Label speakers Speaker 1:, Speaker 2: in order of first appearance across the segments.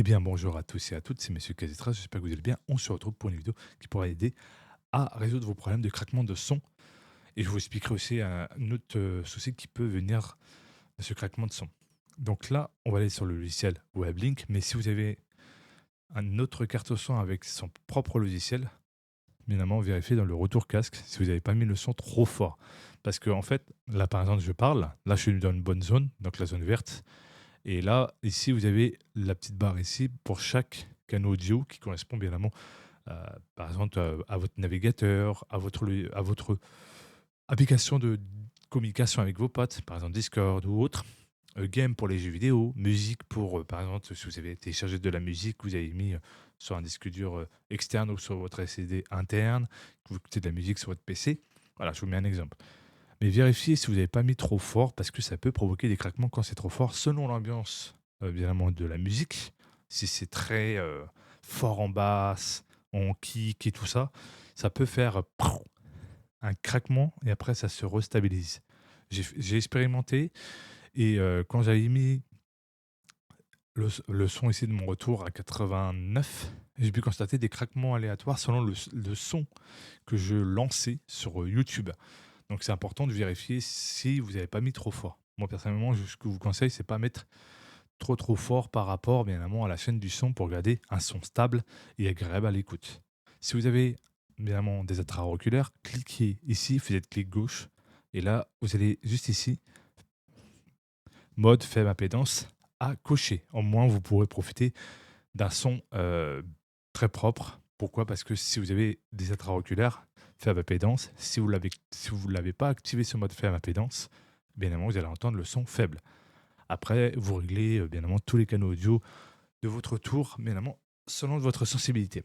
Speaker 1: Eh bien, bonjour à tous et à toutes, c'est Monsieur Casitra, j'espère que vous allez bien. On se retrouve pour une vidéo qui pourra aider à résoudre vos problèmes de craquement de son. Et je vous expliquerai aussi un autre souci qui peut venir de ce craquement de son. Donc là, on va aller sur le logiciel WebLink, mais si vous avez une autre carte son avec son propre logiciel, évidemment, vérifiez dans le retour casque si vous n'avez pas mis le son trop fort. Parce que en fait, là par exemple, je parle, là je suis dans une bonne zone, donc la zone verte. Et là, ici, vous avez la petite barre ici pour chaque canal audio qui correspond bien évidemment, par exemple, à votre navigateur, à votre application de communication avec vos potes, par exemple Discord ou autre. Game pour les jeux vidéo, musique pour, par exemple, si vous avez téléchargé de la musique, que vous avez mis sur un disque dur externe ou sur votre SSD interne, que vous écoutez de la musique sur votre PC. Voilà, je vous mets un exemple. Mais vérifiez si vous n'avez pas mis trop fort parce que ça peut provoquer des craquements quand c'est trop fort selon l'ambiance, évidemment de la musique. Si c'est très, fort en basse, en kick et tout ça, ça peut faire un craquement et après ça se restabilise. J'ai expérimenté et quand j'avais mis le son ici de mon retour à 89, j'ai pu constater des craquements aléatoires selon le son que je lançais sur, YouTube. Donc c'est important de vérifier si vous n'avez pas mis trop fort. Moi personnellement, ce que je vous conseille, c'est pas mettre trop fort par rapport bien évidemment à la chaîne du son pour garder un son stable et agréable à l'écoute. Si vous avez bien évidemment des intra-auriculaires, cliquez ici, faites clic gauche et là vous allez juste ici, mode faible impédance à cocher. Au moins vous pourrez profiter d'un son très propre. Pourquoi? Parce que si vous avez des intra-auriculaires faible impédance, si vous l'avez pas activé ce mode faible impédance, bien évidemment, vous allez entendre le son faible. Après, vous réglez bien évidemment tous les canaux audio de votre tour, bien évidemment, selon votre sensibilité.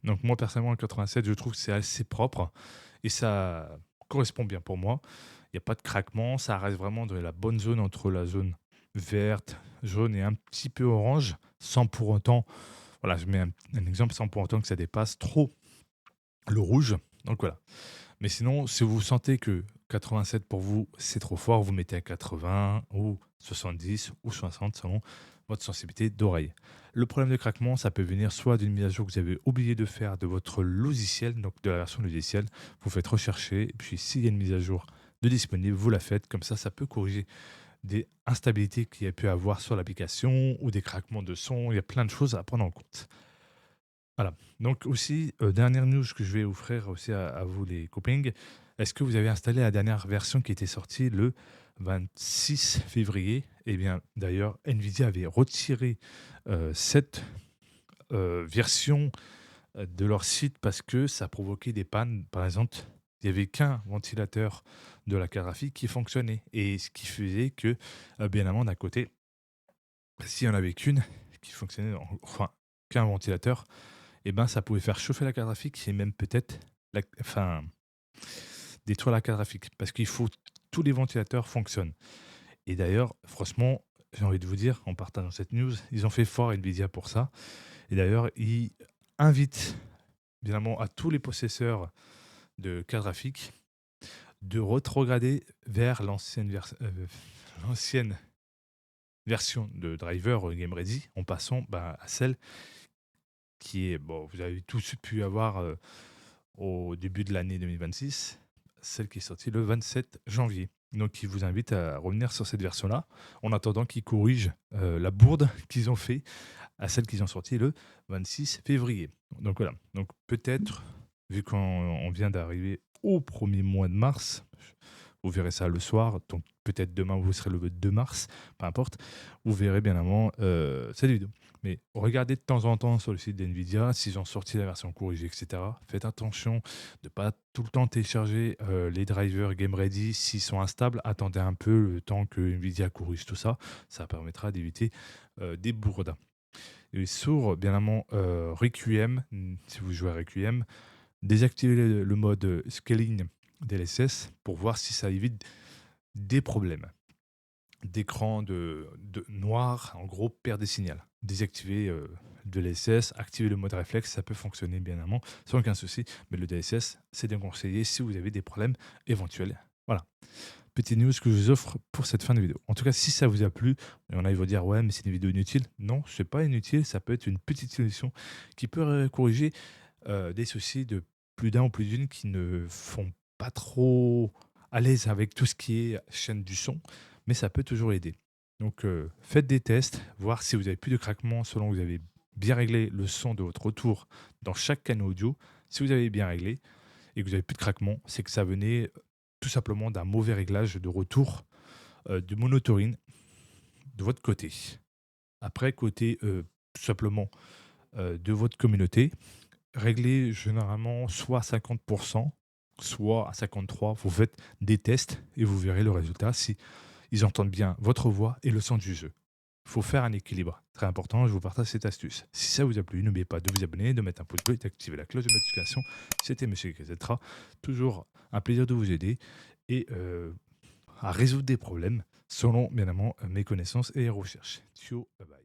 Speaker 1: Donc moi, personnellement, le 87, je trouve que c'est assez propre et ça correspond bien pour moi. Il n'y a pas de craquement, ça reste vraiment dans la bonne zone entre la zone verte, jaune et un petit peu orange, sans pour autant, voilà, je mets un exemple, sans pour autant que ça dépasse trop le rouge. Donc voilà. Mais sinon, si vous sentez que 87 pour vous, c'est trop fort, vous mettez à 80 ou 70 ou 60 selon votre sensibilité d'oreille. Le problème de craquement, ça peut venir soit d'une mise à jour que vous avez oublié de faire de votre logiciel, donc de la version logicielle, vous faites rechercher, et puis s'il y a une mise à jour de disponible, vous la faites, comme ça peut corriger des instabilités qu'il y a pu avoir sur l'application ou des craquements de son, il y a plein de choses à prendre en compte. Voilà. Donc aussi, dernière news que je vais offrir aussi à vous les copings. Est-ce que vous avez installé la dernière version qui était sortie le 26 février? Eh bien, d'ailleurs, Nvidia avait retiré, cette, version, de leur site parce que ça provoquait des pannes. Par exemple, il y avait qu'un ventilateur de la carte graphique qui fonctionnait et ce qui faisait que, bien évidemment, d'un côté, s'il y en avait qu'une qui fonctionnait, enfin, qu'un ventilateur, et ben, ça pouvait faire chauffer la carte graphique et même peut-être enfin, détruire la carte graphique parce qu'il faut tous les ventilateurs fonctionnent. Et d'ailleurs, franchement, j'ai envie de vous dire, en partageant cette news, ils ont fait fort Nvidia pour ça. Et d'ailleurs, ils invitent évidemment à tous les possesseurs de cartes graphiques de rétrograder vers l'ancienne version de driver Game Ready en passant à celle qui est, bon, vous avez tous pu avoir au début de l'année 2026, celle qui est sortie le 27 janvier. Donc, ils vous invitent à revenir sur cette version-là, en attendant qu'ils corrigent la bourde qu'ils ont fait à celle qu'ils ont sortie le 26 février. Donc voilà. Donc peut-être, vu qu'on vient d'arriver au premier mois de mars, vous verrez ça le soir, donc peut-être demain vous serez le 2 mars, peu importe, vous verrez bien avant cette vidéo. Mais regardez de temps en temps sur le site d'NVIDIA s'ils ont sorti la version corrigée, etc. Faites attention de ne pas tout le temps télécharger les drivers Game Ready s'ils sont instables. Attendez un peu le temps que NVIDIA corrige tout ça. Ça permettra d'éviter des bourdes. Et sur, bien évidemment, Requiem, si vous jouez à Requiem, désactivez le mode scaling DLSS pour voir si ça évite des problèmes d'écran de noir, en gros, perd des signaux. Désactiver de l'SS, activer le mode réflexe, ça peut fonctionner bien évidemment, sans aucun souci. Mais le DSS, c'est déconseillé si vous avez des problèmes éventuels Voilà, petite news que je vous offre pour cette fin de vidéo. En tout cas, si ça vous a plu, il y en a, ils vont dire: «Ouais, mais c'est une vidéo inutile». Non, c'est pas inutile, ça peut être une petite solution qui peut corriger, des soucis de plus d'un ou plus d'une qui ne font pas trop à l'aise avec tout ce qui est chaîne du son, mais ça peut toujours aider. Donc, faites des tests, voir si vous avez plus de craquements selon que vous avez bien réglé le son de votre retour dans chaque canal audio. Si vous avez bien réglé et que vous avez plus de craquements, c'est que ça venait, tout simplement d'un mauvais réglage de retour, de monotorine de votre côté. Après côté, tout simplement, de votre communauté, réglez généralement soit à 50, soit à 53. Vous faites des tests et vous verrez le résultat si ils entendent bien votre voix et le son du jeu. Il faut faire un équilibre. Très important, je vous partage cette astuce. Si ça vous a plu, n'oubliez pas de vous abonner, de mettre un pouce bleu et d'activer la cloche de notification. C'était Monsieur Kezetra. Toujours un plaisir de vous aider et à résoudre des problèmes selon, bien évidemment, mes connaissances et recherches. Ciao, bye bye.